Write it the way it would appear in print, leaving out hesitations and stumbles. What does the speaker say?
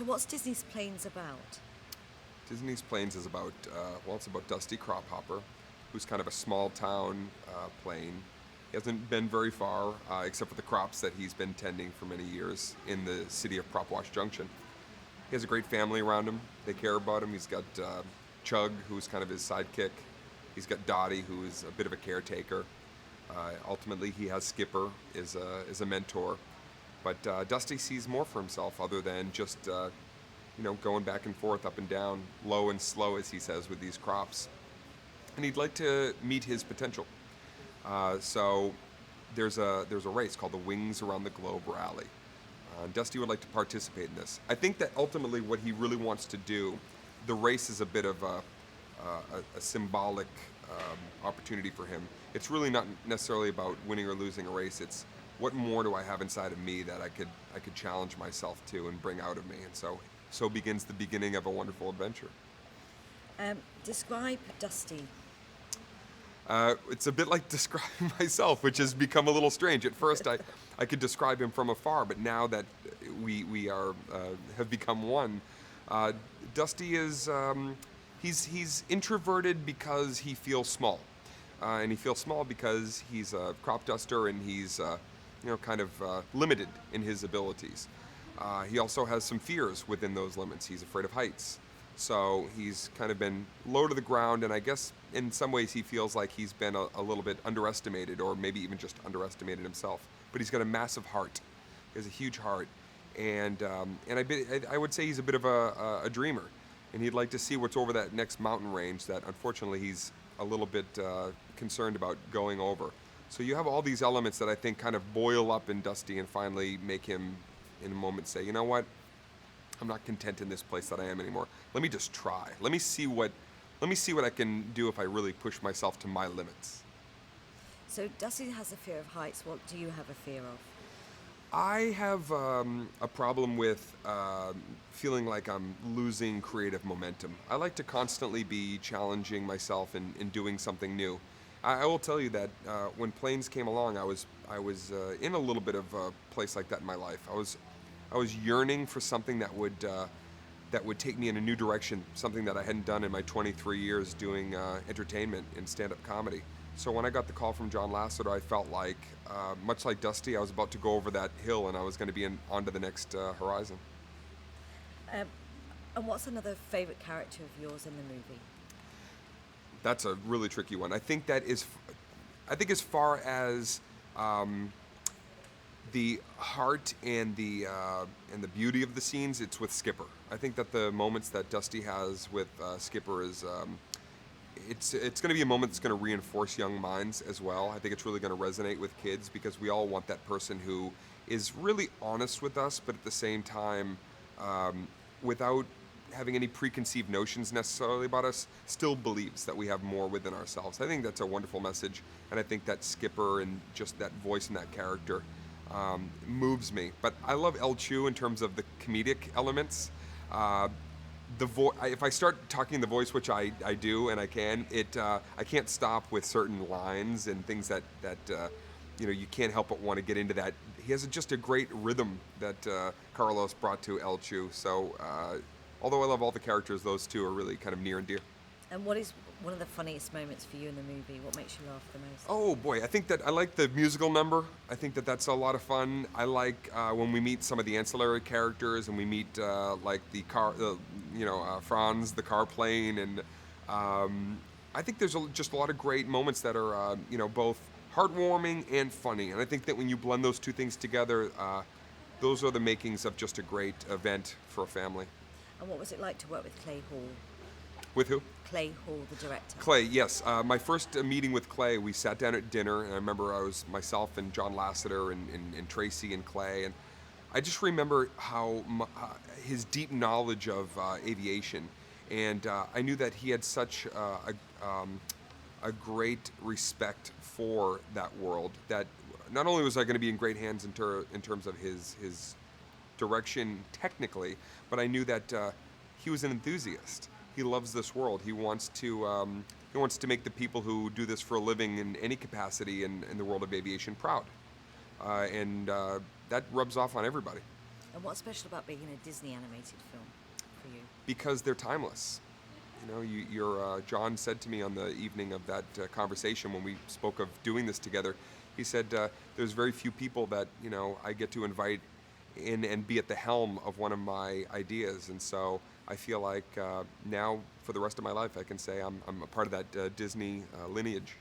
So what's Disney's Planes about? Disney's Planes is about, it's about Dusty Crophopper, who's kind of a small town plane. He hasn't been very far, except for the crops that he's been tending for many years in the city of Propwash Junction. He has a great family around him. They care about him. He's got Chug, who's kind of his sidekick. He's got Dottie, who is a bit of a caretaker. Ultimately, he has Skipper is a mentor. But Dusty sees more for himself other than just going back and forth, up and down, low and slow, as he says, with these crops. And he'd like to meet his potential. So there's a race called the Wings Around the Globe Rally. Dusty would like to participate in this. I think that ultimately what he really wants to do, the race is a bit of a symbolic opportunity for him. It's really not necessarily about winning or losing a race. It's what more do I have inside of me that I could challenge myself to and bring out of me. And so begins the beginning of a wonderful adventure. Describe Dusty. It's a bit like describing myself, which has become a little strange. At first, I could describe him from afar, but now that we have become one, Dusty is he's introverted because he feels small, and he feels small because he's a crop duster and he's limited in his abilities. He also has some fears within those limits. He's afraid of heights. So he's kind of been low to the ground, and I guess in some ways he feels like he's been a little bit underestimated, or maybe even just underestimated himself. But he's got a massive heart. He has a huge heart, and I would say he's a bit of a dreamer, and he'd like to see what's over that next mountain range that unfortunately he's a little bit concerned about going over. So you have all these elements that I think kind of boil up in Dusty and finally make him, in a moment, say, you know what? I'm not content in this place that I am anymore. Let me just try. Let me see what I can do if I really push myself to my limits. So Dusty has a fear of heights. What do you have a fear of? I have a problem with feeling like I'm losing creative momentum. I like to constantly be challenging myself and doing something new. I will tell you that when Planes came along, I was in a little bit of a place like that in my life. I was yearning for something that would take me in a new direction, something that I hadn't done in my 23 years doing entertainment and stand-up comedy. So when I got the call from John Lasseter, I felt like, much like Dusty, I was about to go over that hill and I was going to be onto the next horizon. And what's another favorite character of yours in the movie? That's a really tricky one. I think as far as the heart and the beauty of the scenes, it's with Skipper. I think that the moments that Dusty has with Skipper is it's going to be a moment that's going to reinforce young minds as well. I think it's really going to resonate with kids because we all want that person who is really honest with us, but at the same time, without having any preconceived notions necessarily about us, still believes that we have more within ourselves. I think that's a wonderful message, and I think that Skipper and just that voice and that character moves me. But I love El Chu in terms of the comedic elements. If I start talking the voice, which I do and I can, I can't stop with certain lines and things that you can't help but want to get into that. He has just a great rhythm that Carlos brought to El Chu. So although I love all the characters, those two are really kind of near and dear. And what is one of the funniest moments for you in the movie? What makes you laugh the most? Oh boy, I think that I like the musical number. I think that that's a lot of fun. I like when we meet some of the ancillary characters and we meet like the car, Franz, the car plane, and I think there's just a lot of great moments that are both heartwarming and funny. And I think that when you blend those two things together, those are the makings of just a great event for a family. And what was it like to work with Clay Hall? With who? Clay Hall, the director. Clay, yes. My first meeting with Clay, we sat down at dinner, and I remember I was myself and John Lasseter and Tracy and Clay, and I just remember how his deep knowledge of aviation, and I knew that he had such a great respect for that world that not only was I going to be in great hands in terms of his direction technically, but I knew that he was an enthusiast. He loves this world. He wants to make the people who do this for a living in any capacity in the world of aviation proud, and that rubs off on everybody. And what's special about being in a Disney animated film for you? Because they're timeless. You know, John said to me on the evening of that conversation when we spoke of doing this together, he said, there's very few people that, I get to invite in and be at the helm of one of my ideas. And so I feel like now, for the rest of my life, I can say I'm a part of that Disney lineage.